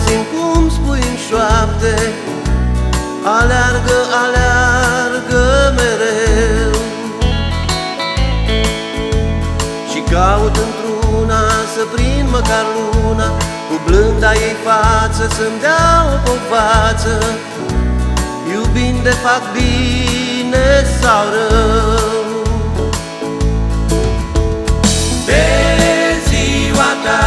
Simt cum spui în șoapte, aleargă, aleargă mereu. Și caut într-una să prind măcar luna, cu blânda ei față să-mi dea o povață, iubind de fac bine sau rău. De ziua ta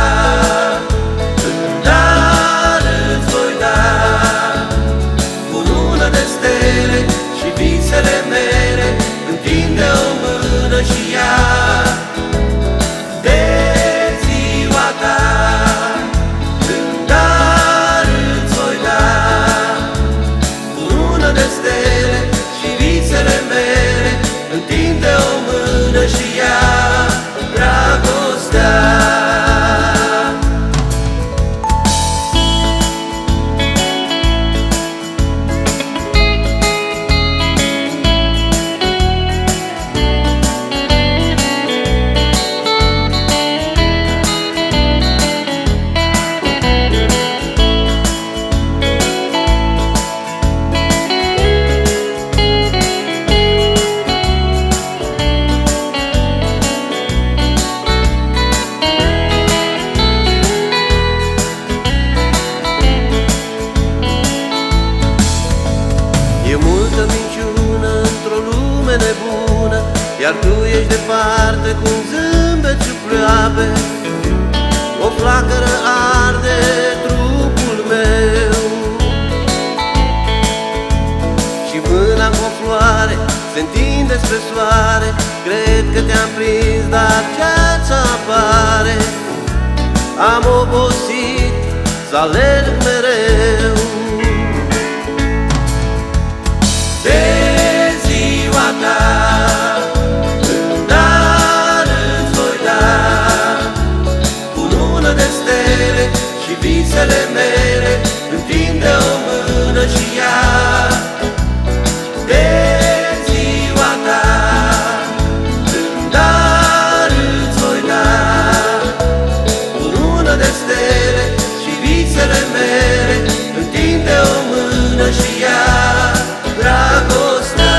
visele mele, întinde o mână și ea. De ziua ta, în dar îți voi da cu lună de stele și visele mele, întinde o mână și ea dragostea. E multă minciună într-o lume nebună, iar tu ești departe cu un zâmbet ciuproape. O flacără arde trupul meu și mâna cu o floare se întinde spre soare. Cred că te-am prins, dar ceața apare. Am obosit să alerg mereu. De ziua ta, în dar îți voi da cu lună de stele și visele mele, întinde o mână și ea. De ziua ta, în dar îți voi da cu lună de stele și visele mele, întinde o mână și ea dragostea.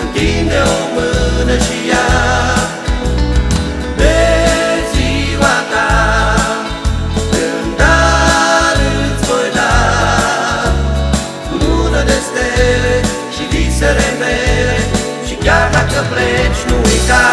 Întinde o mână și ea. De ziua ta, în dar îți voi da cu lună de stele și visele mele. Și chiar dacă pleci, nu uita